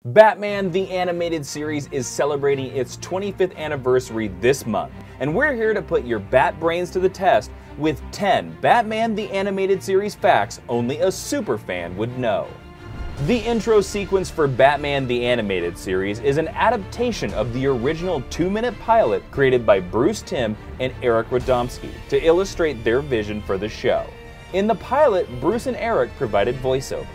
Batman the Animated Series is celebrating its 25th anniversary this month, and we're here to put your bat brains to the test with 10 Batman the Animated Series facts only a superfan would know. The intro sequence for Batman the Animated Series is an adaptation of the original 2-minute pilot created by Bruce Timm and Eric Radomski to illustrate their vision for the show. In the pilot, Bruce and Eric provided voiceover.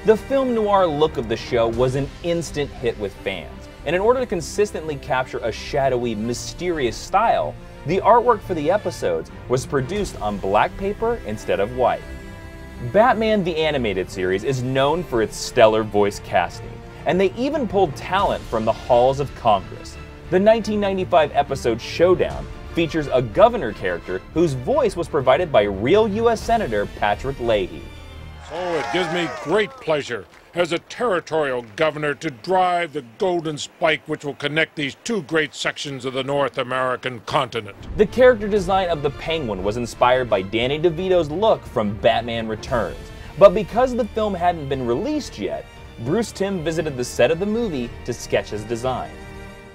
The film noir look of the show was an instant hit with fans, and in order to consistently capture a shadowy, mysterious style, the artwork for the episodes was produced on black paper instead of white. Batman the Animated Series is known for its stellar voice casting, and they even pulled talent from the halls of Congress. The 1995 episode Showdown features a governor character whose voice was provided by real U.S. Senator Patrick Leahy. Oh, it gives me great pleasure as a territorial governor to drive the golden spike which will connect these two great sections of the North American continent. The character design of the Penguin was inspired by Danny DeVito's look from Batman Returns, but because the film hadn't been released yet, Bruce Timm visited the set of the movie to sketch his design.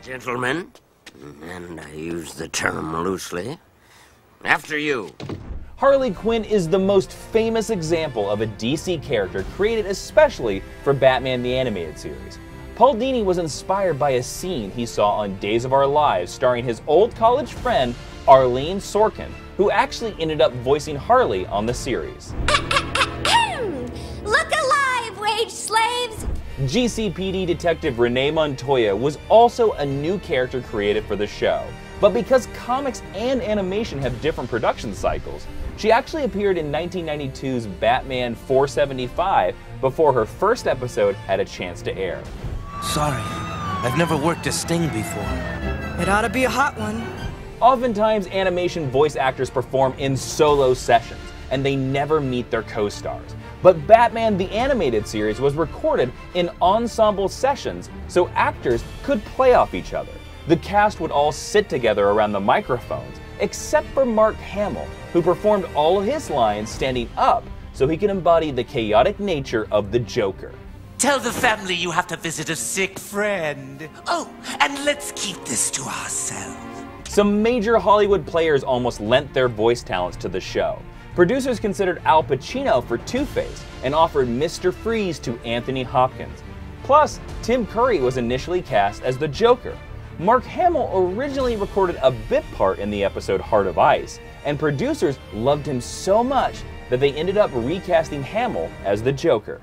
Gentlemen, and I use the term loosely, after you. Harley Quinn is the most famous example of a DC character created especially for Batman the Animated Series. Paul Dini was inspired by a scene he saw on Days of Our Lives starring his old college friend Arlene Sorkin, who actually ended up voicing Harley on the series. Look alive, wage slaves! GCPD detective Renee Montoya was also a new character created for the show, but because comics and animation have different production cycles, she actually appeared in 1992's Batman 475 before her first episode had a chance to air. Sorry, I've never worked a sting before. It ought to be a hot one. Oftentimes, animation voice actors perform in solo sessions, and they never meet their co-stars. But Batman the Animated Series was recorded in ensemble sessions so actors could play off each other. The cast would all sit together around the microphones, except for Mark Hamill, who performed all of his lines standing up so he could embody the chaotic nature of the Joker. Tell the family you have to visit a sick friend. Oh, and let's keep this to ourselves. Some major Hollywood players almost lent their voice talents to the show. Producers considered Al Pacino for Two-Face and offered Mr. Freeze to Anthony Hopkins. Plus, Tim Curry was initially cast as the Joker. Mark Hamill originally recorded a bit part in the episode Heart of Ice, and producers loved him so much that they ended up recasting Hamill as the Joker.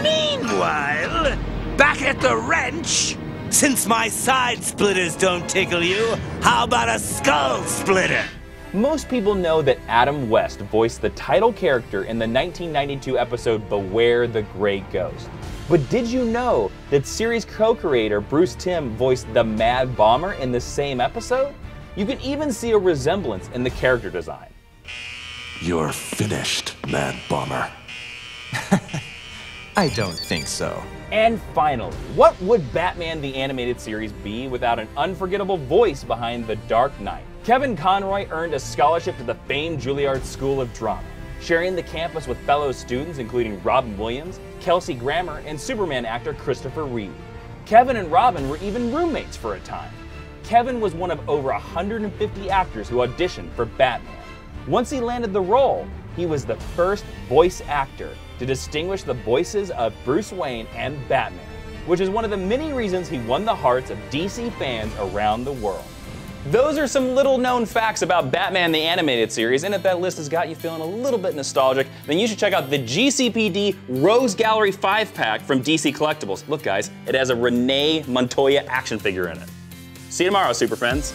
Meanwhile, back at the wrench, since my side splitters don't tickle you, how about a skull splitter? Most people know that Adam West voiced the title character in the 1992 episode Beware the Grey Ghost. But did you know that series co-creator Bruce Timm voiced the Mad Bomber in the same episode? You can even see a resemblance in the character design. You're finished, Mad Bomber. I don't think so. And finally, what would Batman the Animated Series be without an unforgettable voice behind The Dark Knight? Kevin Conroy earned a scholarship to the famed Juilliard School of Drama, sharing the campus with fellow students including Robin Williams, Kelsey Grammer, and Superman actor Christopher Reeve. Kevin and Robin were even roommates for a time. Kevin was one of over 150 actors who auditioned for Batman. Once he landed the role, he was the first voice actor to distinguish the voices of Bruce Wayne and Batman, which is one of the many reasons he won the hearts of DC fans around the world. Those are some little known facts about Batman the Animated Series, and if that list has got you feeling a little bit nostalgic, then you should check out the GCPD Rose Gallery 5-pack from DC Collectibles. Look guys, it has a Renee Montoya action figure in it. See you tomorrow, Super Friends.